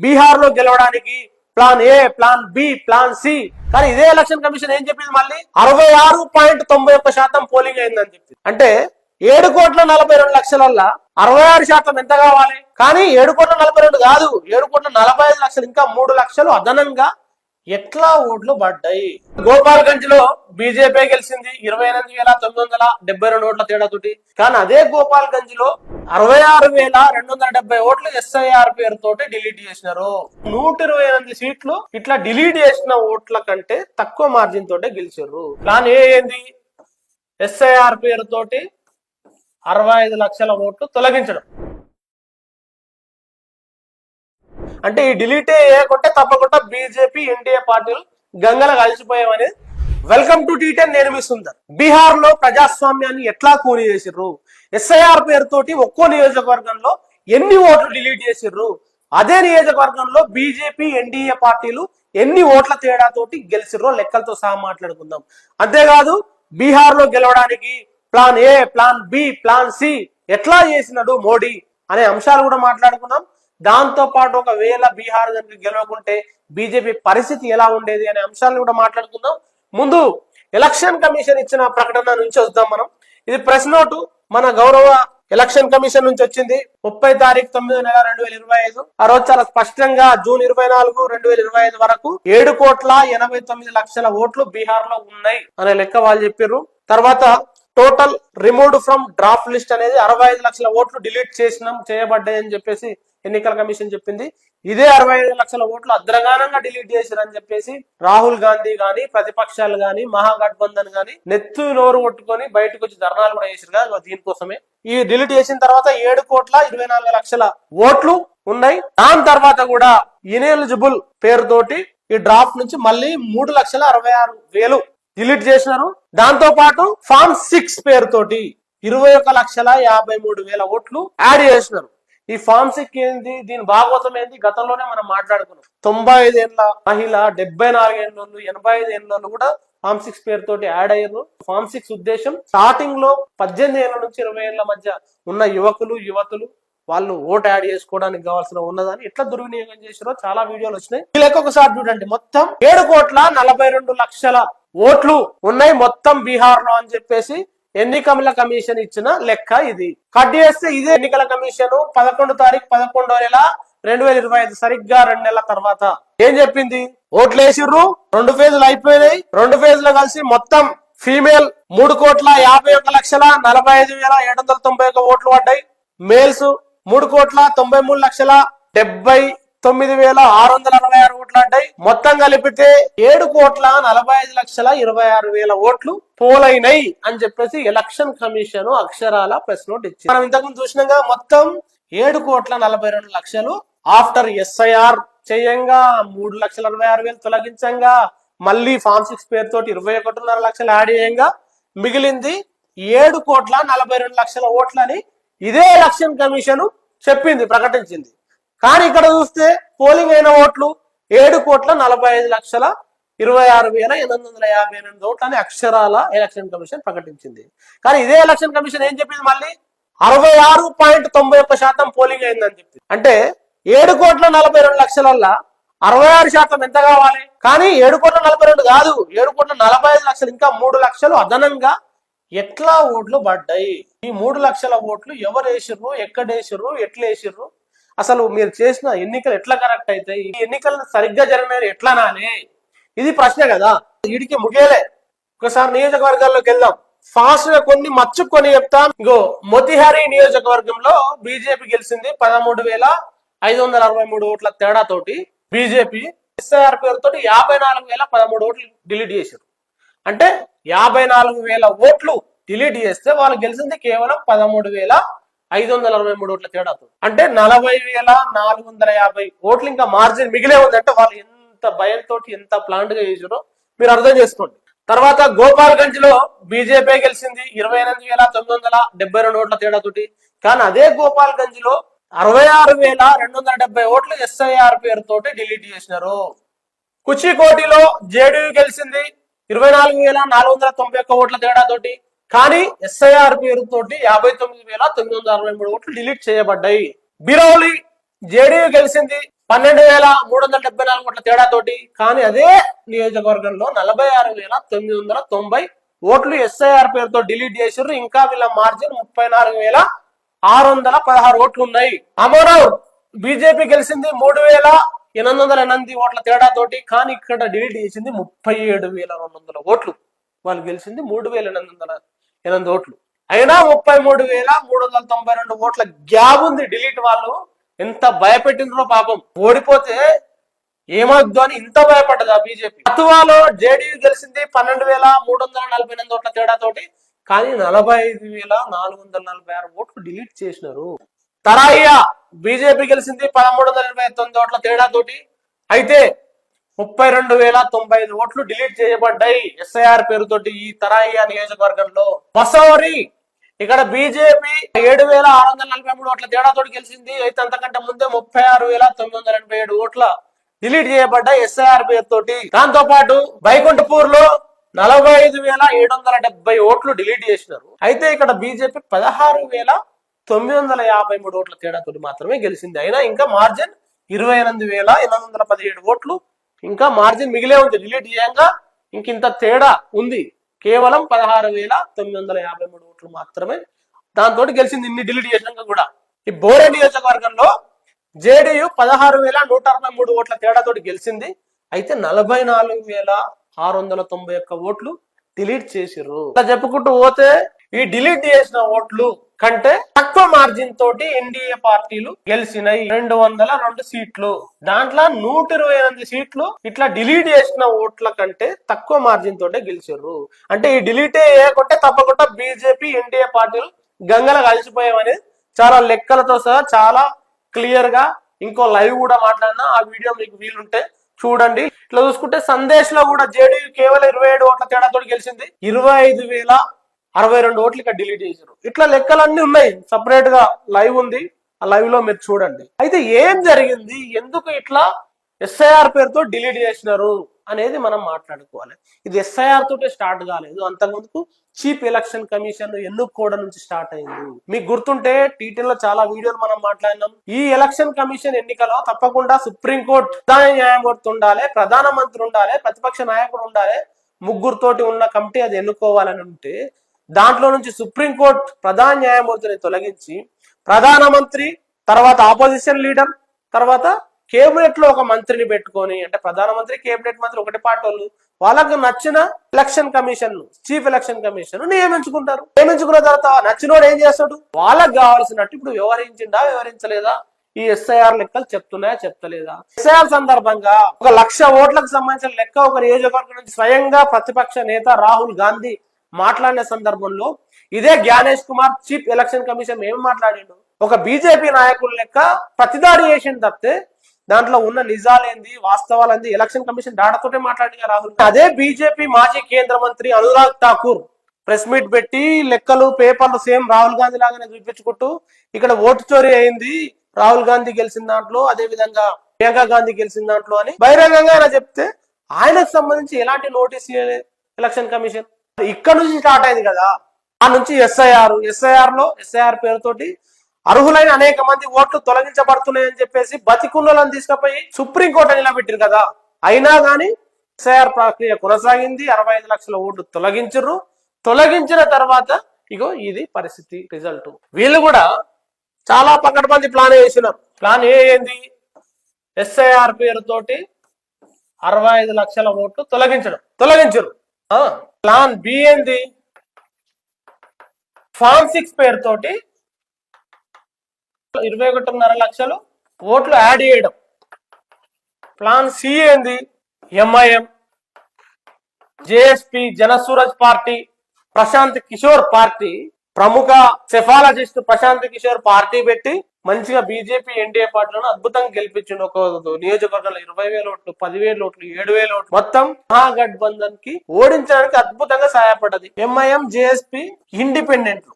బీహార్ లో గెలవడానికి plan A, plan B, plan C. కానీ ఇదే ఎలక్షన్ కమిషన్ ఏం చెప్పింది మళ్ళీ 66.91% పోలింగ్ అయిందని చెప్పింది. అంటే 7,42,00,000 66% ఎంత కావాలి? కానీ 7,42,00,000 కాదు, 7,45,00,000 ఇంకా 3 లక్షలు అదనంగా ఎట్లా ఓట్లు పడ్డాయి. గోపాల్గంజ్ లో బీజేపీ గెలిచింది 28,972 ఓట్ల తేడాతోటి. కానీ అదే గోపాల్గంజ్ లో 66,270 ఓట్లు ఎస్ఐఆర్ పేరుతోటి డిలీట్ చేసినారు. 128 సీట్లు ఇట్లా డిలీట్ చేసిన ఓట్ల కంటే తక్కువ మార్జిన్ తోటే గెలిచారు. ప్లాన్ ఏ ఏంది? ఎస్ఐఆర్ పేరుతోటి 65 లక్షల ఓట్లు తొలగించడం. అంటే ఈ డిలీట్ చేయకుంటే తప్పకుండా బీజేపీ ఎన్డీఏ పార్టీలు గంగల కలిసిపోయామని. వెల్కమ్ టు టీ10, నేను మీ సుందర్. బీహార్ లో ప్రజాస్వామ్యాన్ని ఎట్లా కూని చేసిర్రు, ఎస్ఐఆర్ పేరుతోటి ఒక్కో నియోజకవర్గంలో ఎన్ని ఓట్లు డిలీట్ చేసిర్రు, అదే నియోజకవర్గంలో బీజేపీ ఎన్డీఏ పార్టీలు ఎన్ని ఓట్ల తేడాతోటి గెలిచిర్రో లెక్కలతో సహా మాట్లాడుకుందాం. అంతేకాదు బీహార్ లో గెలవడానికి plan A, plan B, plan C ఎట్లా చేసినాడు మోడీ అనే అంశాలు కూడా మాట్లాడుకుందాం. దాంతో పాటు ఒకవేళ బీహార్ గెలవకుంటే బీజేపీ పరిస్థితి ఎలా ఉండేది అనే అంశాలను కూడా మాట్లాడుకుందాం. ముందు ఎలక్షన్ కమిషన్ ఇచ్చిన ప్రకటన నుంచి వద్దాం మనం. ఇది ప్రెస్ నోటు మన గౌరవ ఎలక్షన్ కమిషన్ నుంచి వచ్చింది 30 తారీఖు 9/2025. ఆ రోజు చాలా స్పష్టంగా జూన్ 24, 2025 వరకు 7,89,00,000 ఓట్లు బీహార్ లో ఉన్నాయి అనే లెక్క వాళ్ళు చెప్పారు. తర్వాత total removed from draft list అనేది 65 లక్షల ఓట్లు డిలీట్ చేయబడ్డాయి అని చెప్పేసి ఎన్నికల కమిషన్ చెప్పింది. ఇదే 65 లక్షల ఓట్లు అద్రగానంగా డిలీట్ చేశారని చెప్పేసి రాహుల్ గాంధీ గాని, ప్రతిపక్షాలు గాని, మహాగఠబంధన్ గాని నెత్తు నోరు కొట్టుకొని బయటకు వచ్చి ధర్నాలు కూడా చేశారు కదా దీనికోసమే. ఈ డిలీట్ చేసిన తర్వాత 7,24,00,000 ఓట్లు ఉన్నాయి. దాని తర్వాత కూడా ఇనెలిజిబుల్ పేరుతోటి ఈ డ్రాఫ్ట్ నుంచి మళ్ళీ 3,66,000 డిలీట్ చేసినారు. దాంతో పాటు ఫామ్ 6 పేరుతోటి 21,53,000 ఓట్లు యాడ్ చేసినారు. ఈ ఫామ్ 6 ఏంది, దీని భాగవతం ఏంది గతంలోనే మనం మాట్లాడుకున్నాం. 95 ఏళ్ల మహిళ, 74 ఏళ్ళు, 85 ఏళ్ళు కూడా ఫామ్ 6 పేరుతోటి యాడ్ అయ్యారు. ఫామ్ 6 ఉద్దేశం స్టార్టింగ్ లో 18 ఏళ్ల నుంచి 20 ఏళ్ల మధ్య ఉన్న యువతులు వాళ్ళు ఓటు యాడ్ చేసుకోవడానికి కావాల్సిన ఉన్నదని ఎట్లా దుర్వినియోగం చేసారో చాలా వీడియోలు వచ్చినాయి. ఈ లెక్క ఒకసారి చూడండి. మొత్తం 7,42,00,000 ఓట్లు ఉన్నాయి మొత్తం బీహార్ లో అని చెప్పేసి ఎన్నికల కమిషన్ ఇచ్చిన లెక్క ఇది. కట్ చేస్తే ఇదే ఎన్నికల కమిషన్ 11 తారీఖు 11/2025 సరిగ్గా 2 నెలల తర్వాత ఏం చెప్పింది? ఓట్లు వేసిర్రు, 2 ఫేజులు అయిపోయినాయి. 2 ఫేజులు కలిసి మొత్తం ఫీమేల్ 3,51,45,791 ఓట్లు పడ్డాయి. మేల్స్ 3,93,79,666 ఓట్లు పడ్డాయి. మొత్తం కలిపితే 7,45,26,000 ఓట్లు పోలైనాయి అని చెప్పేసి ఎలక్షన్ కమిషన్ అక్షరాల ప్రెస్ నోట్ ఇచ్చింది. మనం ఇంతకుముందు చూసినాగా మొత్తం 7,42,00,000 ఆఫ్టర్ ఎస్ఐఆర్ చేయంగా 3,66,000 తొలగించంగా మళ్ళీ ఫామ్ 6 పేరుతోటి 21,500,000 యాడ్ చేయంగా మిగిలింది 7,42,00,000 ఓట్లని ఇదే ఎలక్షన్ కమిషన్ చెప్పింది, ప్రకటించింది. కానీ ఇక్కడ చూస్తే పోలింగ్ అయిన ఓట్లు 7,45,26,858 ఓట్లని అక్షరాల ఎలక్షన్ కమిషన్ ప్రకటించింది. కానీ ఇదే ఎలక్షన్ కమిషన్ ఏం చెప్పింది మళ్ళీ 66.91% పోలింగ్ అయిందని చెప్పింది. అంటే 7,42,00,000 66% ఎంత కావాలి? కానీ 7,42,00,000 కాదు, 7,45,00,000 ఇంకా 3 లక్షలు అదనంగా ఎట్లా ఓట్లు పడ్డాయి. ఈ 3 లక్షల ఓట్లు ఎవరు వేసిర్రు, ఎక్కడ వేసిర్రు, ఎట్లా వేసిర్రు, అసలు మీరు చేసిన ఎన్నికలు ఎట్లా కరెక్ట్ అవుతాయి, ఈ ఎన్నికలను సరిగ్గా జరిగిన ఎట్లా నానే, ఇది ప్రశ్న కదా. వీడికి ముగియలే. ఒకసారి నియోజకవర్గాల్లోకి వెళ్దాం. ఫాస్ట్ గా మచ్చుకొని చెప్తాం. ఇగో మోతిహారీ నియోజకవర్గంలో బీజేపీ గెలిచింది 13,563 ఓట్ల తేడాతోటి. బీజేపీ ఎస్ఐఆర్ పేరుతో 54,013 ఓట్లు డిలీట్ చేశారు. అంటే 54,000 ఓట్లు డిలీట్ చేస్తే వాళ్ళు గెలిచింది కేవలం 13,563 ఓట్ల తేడాతో. అంటే 40,450 ఓట్లు ఇంకా మార్జిన్ మిగిలే ఉంది. అంటే వాళ్ళు ఎంత భయంతో ఎంత ప్లాంట్ గా చేసారో మీరు అర్థం చేసుకోండి. తర్వాత గోపాల్గంజ్ లో బీజేపీ గెలిచింది 28,972 ఓట్ల తేడాతోటి. కానీ అదే గోపాల్గంజ్ లో 66,270 ఓట్లు ఎస్ఐఆర్ పేరుతోటి డిలీట్ చేసినారు. కుచికోటిలో జేడీయూ గెలిచింది 24,491 ఓట్ల తేడాతోటి. కానీ ఎస్ఐఆర్ పేరుతోటి 59,963 ఓట్లు డిలీట్ చేయబడ్డాయి. బిరౌలి జేడీయూ గెలిచింది 12,374 ఓట్ల తేడాతోటి. కానీ అదే నియోజకవర్గంలో 46,990 ఓట్లు ఎస్ఐఆర్ పేరుతో డిలీట్ చేసారు. ఇంకా వీళ్ళ మార్జిన్ 34,616 ఓట్లు ఉన్నాయి. అమరావు బీజేపీ గెలిచింది 3,808 ఓట్ల తేడాతోటి. కానీ ఇక్కడ డిలీట్ చేసింది 37,200 ఓట్లు. వాళ్ళు గెలిచింది 3,808 ఓట్లు. అయినా 33,392 ఓట్ల గ్యాప్ ఉంది. డిలీట్ వాళ్ళు ఎంత భయపెట్టిండ్రో పాపం. ఓడిపోతే ఏమవుద్దు అని ఇంత భయపడ్డదా బీజేపీ. అతువాలో జేడీయూ గెలిచింది 12,348 ఓట్ల తేడాతోటి. కానీ 45,446 ఓట్లు డిలీట్ చేసినారు. తరాయియా బీజేపీ గెలిచింది 13,29 ఓట్ల తేడాతోటి. అయితే 32,095 ఓట్లు డిలీట్ చేయబడ్డాయి ఎస్ఐఆర్ పేరుతోటి ఈ తరాయియా నియోజకవర్గంలో. బసవరి ఇక్కడ బీజేపీ 7,643 ఓట్ల తేడాతోటి గెలిచింది. అయితే అంతకంటే ముందే 36,987 ఓట్ల డిలీట్ చేయబడ్డాయి ఎస్ఐఆర్ పేరుతోటి. దాంతో పాటు వైకుంఠపూర్ లో 45,770 ఓట్లు డిలీట్ చేసినారు. అయితే ఇక్కడ బీజేపీ 16,953 ఓట్ల తేడాతోటి మాత్రమే గెలిచింది. అయినా ఇంకా మార్జిన్ 28,817 ఓట్లు ఇంకా మార్జిన్ మిగిలే ఉంది. డిలీట్ చేయంగా ఇంకింత తేడా ఉంది. కేవలం 16,953 ఓట్లు మాత్రమే దాంతో గెలిచింది ఇన్ని డిలీట్ చేసినాక కూడా. ఈ బోరే నియోజకవర్గంలో జేడీయూ 16,163 ఓట్ల తేడాతోటి గెలిచింది. అయితే 44,691 ఓట్లు డిలీట్ చేసిర్రు. ఇలా చెప్పుకుంటూ పోతే ఈ డిలీట్ చేసిన ఓట్లు కంటే తక్కువ మార్జిన్ తోటి ఎన్డీఏ పార్టీలు గెలిచినాయి 202 సీట్లు. దాంట్లో 128 సీట్లు ఇట్లా డిలీట్ చేసిన ఓట్ల కంటే తక్కువ మార్జిన్ తోటే గెలిచారు. అంటే ఈ డిలీటే చేయకుంటే తప్పకుండా బీజేపీ ఎన్డీఏ పార్టీలు గంగల కలిసిపోయామని చాలా లెక్కలతో సహా చాలా క్లియర్ గా ఇంకో లైవ్ కూడా మాట్లాడినా. ఆ వీడియో మీకు వీలుంటే చూడండి. ఇట్లా చూసుకుంటే సందేశ్ లో కూడా జేడీయూ కేవలం 27 ఓట్ల తేడాతో గెలిచింది. 25,062 ఓట్లు ఇక్కడ డిలీట్ చేశారు. ఇట్లా లెక్కలన్నీ ఉన్నాయి. సపరేట్ గా లైవ్ ఉంది. ఆ లైవ్ లో మీరు చూడండి. అయితే ఏం జరిగింది, ఎందుకు ఇట్లా ఎస్ఐఆర్ పేరుతో డిలీట్ చేసినారు అనేది మనం మాట్లాడుకోవాలి. ఇది ఎస్ఐఆర్ తోటే స్టార్ట్ కాలేదు. అంతకుముందుకు చీఫ్ ఎలక్షన్ కమిషన్ ఎన్నుకోవడం నుంచి స్టార్ట్ అయింది. మీకు గుర్తుంటే టీటీఎల్ లో చాలా వీడియోలు మనం మాట్లాడినాం. ఈ ఎలక్షన్ కమిషన్ ఎన్నికలో తప్పకుండా సుప్రీంకోర్టు ప్రధాన న్యాయమూర్తి ఉండాలి, ప్రధానమంత్రి ఉండాలి, ప్రతిపక్ష నాయకుడు ఉండాలి, ముగ్గురుతోటి ఉన్న కమిటీ అది ఎన్నుకోవాలని ఉంటే దాంట్లో నుంచి సుప్రీంకోర్టు ప్రధాన న్యాయమూర్తిని తొలగించి ప్రధానమంత్రి తర్వాత ఆపోజిషన్ లీడర్ తర్వాత కేబినెట్ లో ఒక మంత్రిని పెట్టుకొని, అంటే ప్రధానమంత్రి కేబినెట్ మంత్రి ఒకటి పార్టీ వాళ్ళు వాళ్ళకు నచ్చిన election commission chief election commission నియమించుకుంటారు. నియమించుకున్న తర్వాత నచ్చినోడు ఏం చేస్తాడు, వాళ్ళకు కావాల్సినట్టు ఇప్పుడు వ్యవహరించిందా వ్యవహరించలేదా, ఈ ఎస్ఐఆర్ లెక్కలు చెప్తున్నాయా చెప్తలేదా. ఎస్ఐఆర్ సందర్భంగా 1,00,000 ఓట్లకు సంబంధించిన లెక్క ఒక నియోజకవర్గం నుంచి స్వయంగా ప్రతిపక్ష నేత రాహుల్ గాంధీ మాట్లాడిన సందర్భంలో ఇదే Gyanesh Kumar chief election commission ఏం మాట్లాడిండు, ఒక బీజేపీ నాయకుల లెక్క ప్రతిదాడి చేసిండు తప్పితే దాంట్లో ఉన్న నిజాలేంది వాస్తవాలేంది ఎలక్షన్ కమిషన్ డాటాతోటే మాట్లాడిన రాహుల్. అదే బీజేపీ మాజీ కేంద్ర మంత్రి అనురాగ్ ఠాకూర్ ప్రెస్ మీట్ పెట్టి లెక్కలు పేపర్లు సేమ్ రాహుల్ గాంధీ లాగానే చూపించుకుంటూ ఇక్కడ ఓటు చోరీ అయింది, రాహుల్ గాంధీ గెలిచిన దాంట్లో అదే విధంగా ప్రియాంక గాంధీ గెలిచిన దాంట్లో అని బహిరంగంగా ఆయన చెప్తే ఆయనకు సంబంధించి ఎలాంటి నోటీస్ ఎలక్షన్ కమిషన్ ఇక్కడ నుంచి స్టార్ట్ అయింది కదా. ఆ నుంచి ఎస్ఐఆర్ పేరుతోటి అర్హులైన అనేక మంది ఓట్లు తొలగించబడుతున్నాయని చెప్పేసి బతికున్నలను తీసుకుపోయి సుప్రీంకోర్టు నిలబెట్టారు కదా. అయినా కానీ ఎస్ఐఆర్ ప్రక్రియ కొనసాగింది. 65 లక్షల ఓట్లు తొలగించరు. తొలగించిన తర్వాత ఇగో ఇది పరిస్థితి రిజల్ట్. వీళ్ళు కూడా చాలా పకడ్బందీ ప్లాన్ వేసినారు. ప్లాన్ ఏ ఏంది, ఎస్ఐఆర్ పేరుతోటి 65 లక్షల ఓట్లు తొలగించరు. ప్లాన్ బి ఏంది, ఫామ్ 6 పేరుతోటి 21.5 లక్షలు ఓట్లు యాడ్ చేయడం. ప్లాన్ సి ఏంది, MIM, JSP, Jansuraaj party, Prashant Kishor party, ప్రముఖ సెఫాలజిస్ట్ ప్రశాంత్ కిషోర్ పార్టీ పెట్టి మంచిగా బీజేపీ ఎన్డీఏ పార్టీలను అద్భుతంగా గెలిపించిండు. ఒక నియోజకవర్గంలో 20,000 ఓట్లు, 10,000 ఓట్లు, 7,000 ఓట్లు, మొత్తం మహాగఠబంధన్ కి ఓడించడానికి అద్భుతంగా సహాయపడ్డది ఎంఐఎం, జేఎస్పీ, ఇండిపెండెంట్లు.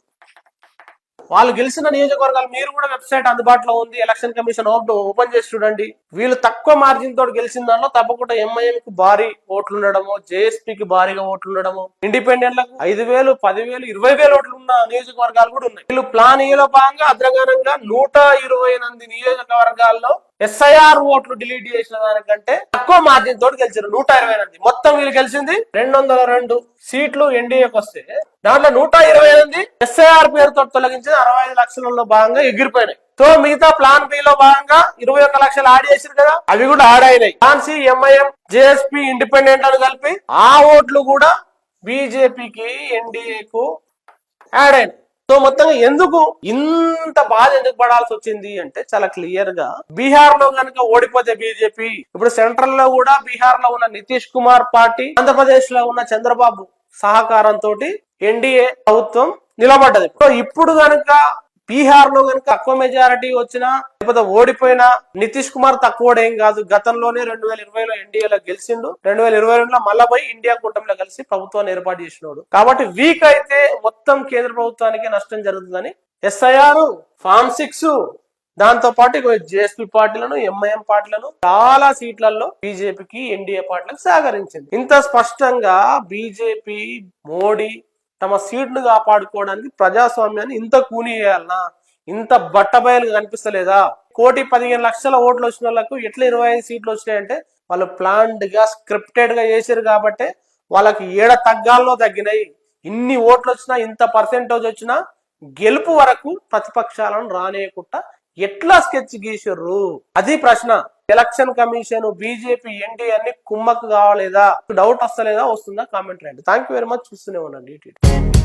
వాళ్ళు గెలిచిన నియోజకవర్గాలు మీరు కూడా వెబ్సైట్ అందుబాటులో ఉంది, ఎలక్షన్ కమిషన్ ఓపెన్ చేసి చూడండి. వీళ్ళు తక్కువ మార్జిన్ తోటి గెలిచిన దానిలో తప్పకుండా ఎంఐఎం కు భారీ ఓట్లు ఉండడము, జేఎస్పీకి భారీగా ఓట్లు ఉండడము, ఇండిపెండెంట్లకు 5,000, 10,000, 20,000 ఓట్లు ఉన్న నియోజకవర్గాలు కూడా ఉన్నాయి. వీళ్ళు ప్లాన్ ఏలో భాగంగా అద్రగానంగా 128 నియోజకవర్గాల్లో ఎస్ఐఆర్ ఓట్లు డిలీట్ చేసిన దానికంటే తక్కువ మార్జిన్ తోటి గెలిచారు. 128. మొత్తం వీళ్ళు గెలిచింది 202 సీట్లు ఎన్డీఏకి వస్తే దాంట్లో 128 ఎస్ఐఆర్ పేరుతో తొలగించిన 65 లక్షలలో భాగంగా ఎగిరిపోయినాయి. సో మిగతా ప్లాన్ బి లో భాగంగా 21 లక్షలు యాడ్ చేసారు కదా, అవి కూడా యాడ్ అయినాయి. Plan C, MIM, JSP, independent అని కలిపి ఆ ఓట్లు కూడా బీజేపీకి, ఎన్డీఏకు యాడ్ అయినాయి. సో మొత్తంగా ఎందుకు ఇంత బాధ ఎందుకు పడాల్సి వచ్చింది అంటే చాలా క్లియర్ గా బీహార్ లో కనుక ఓడిపోతే బీజేపీ, ఇప్పుడు సెంట్రల్ లో కూడా బీహార్ లో ఉన్న నితీష్ కుమార్ పార్టీ, ఆంధ్రప్రదేశ్ లో ఉన్న చంద్రబాబు సహకారంతో ఎన్డీఏ ప్రభుత్వం నిలబడ్డది. సో ఇప్పుడు కనుక బీహార్ లో కనుక తక్కువ మెజారిటీ వచ్చినా లేకపోతే ఓడిపోయినా నితీష్ కుమార్ తక్కువడేం కాదు. గతంలోనే 2020లో ఎన్డీఏలో గెలిచిండు, 2022లో మళ్ళా పోయి ఇండియా కూటమిలో కలిసి ప్రభుత్వాన్ని ఏర్పాటు చేసినాడు. కాబట్టి వీక్ అయితే మొత్తం కేంద్ర ప్రభుత్వానికి నష్టం జరుగుతుందని ఎస్ఐఆర్, ఫార్మ్ 6 దాంతో పాటు జేఎస్పీ పార్టీలను, ఎంఐఎం పార్టీలను చాలా సీట్లలో బీజేపీకి, ఎన్డీఏ పార్టీలకు సహకరించింది. ఇంత స్పష్టంగా బీజేపీ, మోడీ తమ సీట్ను కాపాడుకోవడానికి ప్రజాస్వామ్యాన్ని ఇంత కూని చేయాలనా? ఇంత బట్టబయలుగా కనిపిస్తలేదా? 1,15,00,000 ఓట్లు వచ్చిన వాళ్ళకు ఎట్లా 25 సీట్లు వచ్చినాయంటే వాళ్ళు ప్లాన్డ్ గా, స్క్రిప్టెడ్ గా చేశారు కాబట్టి వాళ్ళకి ఏడ తగ్గాల్లో తగ్గినాయి. ఇన్ని ఓట్లు వచ్చినా, ఇంత పర్సెంటేజ్ వచ్చినా గెలుపు వరకు ప్రతిపక్షాలను రానేయకుండా ఎట్లా స్కెచ్ గీసారు? అది ప్రశ్న. ఎలక్షన్ కమిషన్, బీజేపీ, ఎన్డీఏ అన్ని కుమ్మక్కు కావాలేదా? డౌట్ వస్తలేదా? వస్తుందా? కామెంట్ రాయండి. Thank you very much. చూస్తూనే ఉండండి.